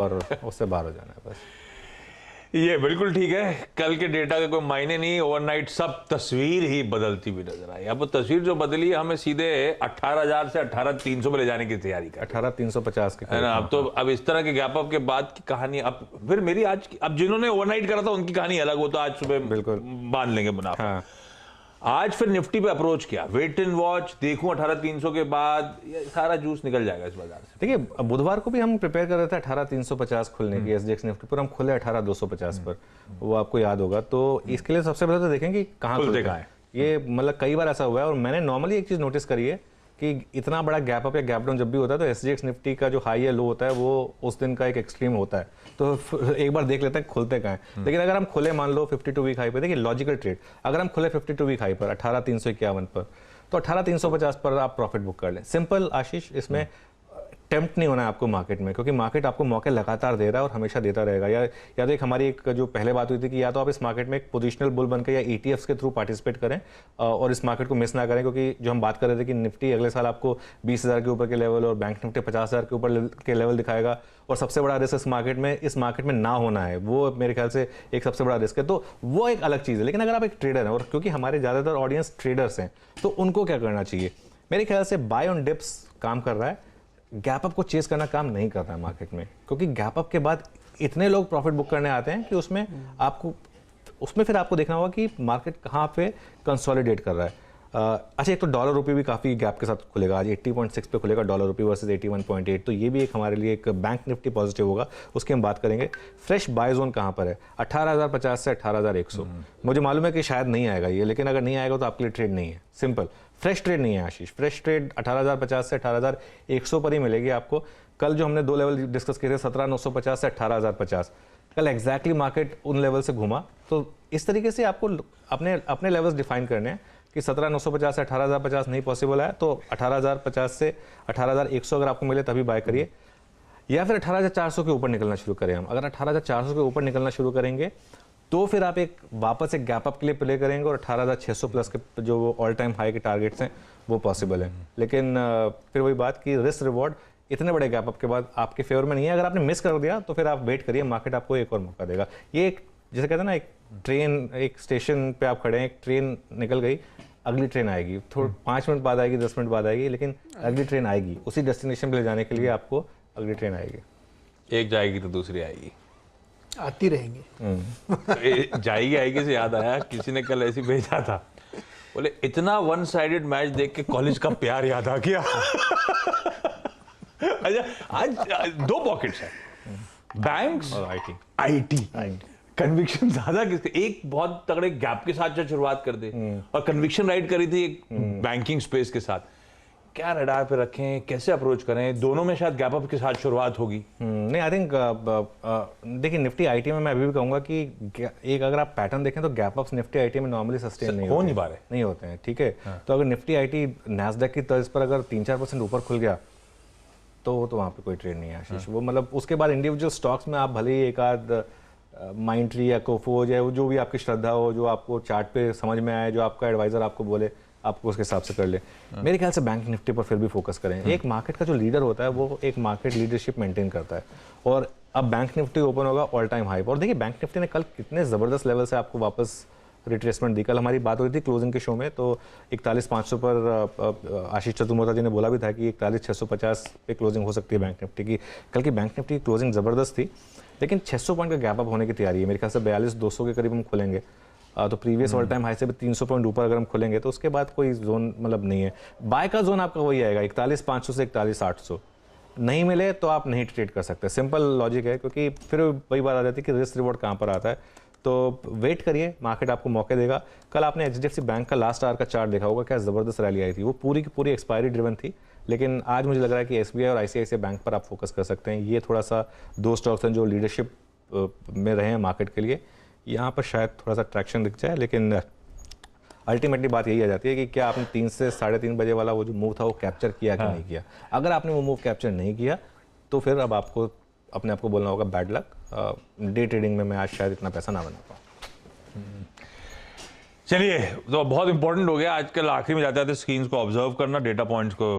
और उससे बाहर हो जाना है बस। ये बिल्कुल ठीक है, कल के डेटा के कोई मायने नहीं, ओवरनाइट सब तस्वीर ही बदलती हुई नजर आई। अब तस्वीर जो बदली है हमें सीधे 18,000 से 18,300 पे ले जाने की तैयारी कर 18,350 के है ना। अब तो अब इस तरह के गैप अप के बाद की कहानी, अब फिर मेरी आज अब जिन्होंने ओवरनाइट करा था उनकी कहानी अलग हो, तो आज सुबह बिल्कुल बांध लेंगे मुनाफा। हाँ। आज फिर निफ्टी पे अप्रोच किया, वेट एंड वॉच, देखूं 18,300 के बाद ये सारा जूस निकल जाएगा इस बाजार से। देखिए बुधवार को भी हम प्रिपेयर कर रहे थे 18,350 खुलने की एसजीएक्स निफ्टी पर, हम खुले 18,250 पर, वो आपको याद होगा। तो इसके लिए सबसे पहले तो देखें कि कहाँ खुलते हैं। ये मतलब कई बार ऐसा हुआ है, और मैंने नॉर्मली एक चीज नोटिस करी है कि इतना बड़ा गैप अप या गैप डाउन जब भी होता है तो एसजीएक्स निफ्टी का जो हाई या लो होता है वो उस दिन का एक एक्सट्रीम होता है, तो एक बार देख लेते हैं खुलते कहाँ हैं। लेकिन अगर हम खुले मान लो 52 वीक हाई पर, देखिए लॉजिकल ट्रेड, अगर हम खुले 52 वीक हाई पर 18,351 पर, तो 18,350 पर आप प्रॉफिट बुक कर लें। सिंपल आशीष, इसमें टेम्प्ट नहीं होना है आपको मार्केट में, क्योंकि मार्केट आपको मौके लगातार दे रहा है और हमेशा देता रहेगा। या तो एक हमारी एक जो पहले बात हुई थी कि या तो आप इस मार्केट में एक पोजिशनल बुल बनकर या ईटीएफ्स के थ्रू पार्टिसिपेट करें और इस मार्केट को मिस ना करें, क्योंकि जो हम बात कर रहे थे कि निफ्टी अगले साल आपको 20,000 के ऊपर के लेवल और बैंक निफ्टी 50,000 के ऊपर के लेवल दिखाएगा, और सबसे बड़ा रिस्क इस मार्केट में ना होना है, वो मेरे ख्याल से एक सबसे बड़ा रिस्क है। तो वो एक अलग चीज़ है। लेकिन अगर आप एक ट्रेडर हैं, और क्योंकि हमारे ज़्यादातर ऑडियंस ट्रेडर्स हैं, तो उनको क्या करना चाहिए? मेरे ख्याल से बाय ऑन डिप्स काम कर रहा है, गैप अप को चेस करना काम नहीं कर रहा है मार्केट में, क्योंकि गैप अप के बाद इतने लोग प्रॉफिट बुक करने आते हैं कि उसमें फिर आपको देखना होगा कि मार्केट कहाँ पे कंसोलिडेट कर रहा है। अच्छा, एक तो डॉलर रुपये भी काफ़ी गैप के साथ खुलेगा, आज 80.6 पे खुलेगा डॉलर रुपये वर्सेस 81.8, तो ये भी एक हमारे लिए एक बैंक निफ्टी पॉजिटिव होगा, उसकी हम बात करेंगे। फ्रेश बाय जोन कहाँ पर है? 18,050 से 18,100। मुझे मालूम है कि शायद नहीं आएगा ये, लेकिन अगर नहीं आएगा तो आपके लिए ट्रेड नहीं है। सिंपल, फ्रेश ट्रेड नहीं है आशीष। फ्रेश ट्रेड 18,050 से 18,100 पर ही मिलेगी आपको। कल जो हमने दो लेवल डिस्कस किए थे, 17,950 से 18,050, कल एग्जैक्टली मार्केट उन लेवल से घूमा। तो इस तरीके से आपको अपने लेवल्स डिफाइन करने हैं कि 17,950 से 18,050 नहीं पॉसिबल है, तो 18,050 से 18,100 अगर आपको मिले तभी बाय करिए, या फिर 18,400 के ऊपर निकलना शुरू करें हम। अगर 18,400 के ऊपर निकलना शुरू करेंगे तो फिर आप एक वापस एक गैप अप के लिए प्ले करेंगे, और 18,600 प्लस के जो ऑल टाइम हाई के टारगेट्स हैं वो पॉसिबल है। लेकिन फिर वही बात कि रिस्क रिवॉर्ड इतने बड़े गैप अप के बाद आपके फेवर में नहीं है। अगर आपने मिस कर दिया तो फिर आप वेट करिए, मार्केट आपको एक और मौका देगा। ये एक, जैसे कहते हैं ना, एक ट्रेन, एक स्टेशन पे आप खड़े हैं, एक ट्रेन निकल गई, अगली ट्रेन आएगी, थोड़ा 5 मिनट बाद आएगी, 10 मिनट बाद आएगी, लेकिन अगली ट्रेन आएगी, उसी डेस्टिनेशन पे ले जाने के लिए आपको अगली ट्रेन आएगी। एक जाएगी तो दूसरी आएगी, आती रहेंगी। जाएगी आएगी से याद आया, किसी ने कल ऐसी भेजा था, बोले इतना वन साइडेड मैच देख के कॉलेज का प्यार याद आ गया। अच्छा, आज दो पॉकेट्स हैं, बैंक्स और आईटी। कन्विक्शन ज्यादा किसके? एक बहुत तगड़े गैप के साथ शुरुआत कर दे, और कन्विक्शन राइड करी थी एक बैंकिंग स्पेस के साथ। क्या रडार पे रखें, कैसे अप्रोच करें? दोनों में शायद गैप अप के साथ शुरुआत होगी। नहीं, आई थिंक देखिए निफ्टी आईटी में मैं अभी भी कहूंगा कि एक अगर आप पैटर्न देखें तो गैप अप्स निफ्टी आईटी में नॉर्मली सस्टेन नहीं होते हैं। ठीक है, तो अगर निफ्टी आईटी नैस्डैक की तर्ज पर अगर 3-4% ऊपर खुल गया तो वहाँ पे कोई ट्रेड नहीं है आशीष। वो मतलब उसके बाद इंडिविजुअल स्टॉक्स में आप भले ही एक आध माइंडट्री या कोफोज या जो भी आपकी श्रद्धा हो, जो आपको चार्ट पे समझ में आए, जो आपका एडवाइजर आपको बोले, आपको उसके हिसाब से कर ले। मेरे ख्याल से बैंक निफ्टी पर फिर भी फोकस करें। एक मार्केट का जो लीडर होता है वो एक मार्केट लीडरशिप मेंटेन करता है, और अब बैंक निफ्टी ओपन होगा ऑल टाइम हाई। और देखिए बैंक निफ्टी ने कल कितने ज़बरदस्त लेवल से आपको वापस रिट्रेसमेंट दी। कल हमारी बात हो रही थी क्लोजिंग के शो में, तो 41,500 पर आशीष चतुर्वेदी जी ने बोला भी था कि 41,650 पे क्लोजिंग हो सकती है बैंक निफ्टी की। कल की बैंक निफ्टी की क्लोजिंग ज़बरदस्त थी, लेकिन 600 पॉइंट का गैप अप होने की तैयारी है। मेरे ख्याल से 42,200 के करीब हम खुलेंगे, तो प्रीवियस ऑल टाइम हाई से भी 300 पॉइंट ऊपर अगर हम खुलेंगे तो उसके बाद कोई जोन मतलब नहीं है। बाय का जोन आपका वही आएगा 41,500 से 41,800। नहीं मिले तो आप नहीं ट्रेड कर सकते, सिंपल लॉजिक है। क्योंकि फिर वही बात आ जाती है कि रिस्क रिवॉर्ड कहाँ पर आता है। तो वेट करिए, मार्केट आपको मौके देगा। कल आपने एचडीएफसी बैंक का लास्ट आवर का चार्ट देखा होगा, क्या ज़बरदस्त रैली आई थी। वो पूरी की पूरी एक्सपायरी ड्रिवन थी, लेकिन आज मुझे लग रहा है कि एसबीआई और आईसीआईसीआई बैंक पर आप फोकस कर सकते हैं। ये थोड़ा सा दो स्टॉक्स हैं जो लीडरशिप में रहे हैं मार्केट के लिए, यहाँ पर शायद थोड़ा सा ट्रैक्शन दिख जाए। लेकिन अल्टीमेटली बात यही आ जाती है कि क्या आपने 3 से 3:30 बजे वाला वो जो मूव था वो कैप्चर किया कि नहीं किया। अगर आपने वो मूव कैप्चर नहीं किया तो फिर अब आपको अपने आप को बोलना होगा बैड लक, डे ट्रेडिंग में मैं आज शायद इतना पैसा ना बना पाऊँ। चलिए, तो बहुत इंपॉर्टेंट हो गया आजकल। आखिरी में जाते हैं स्क्रीन को ऑब्जर्व करना, डेटा पॉइंट्स को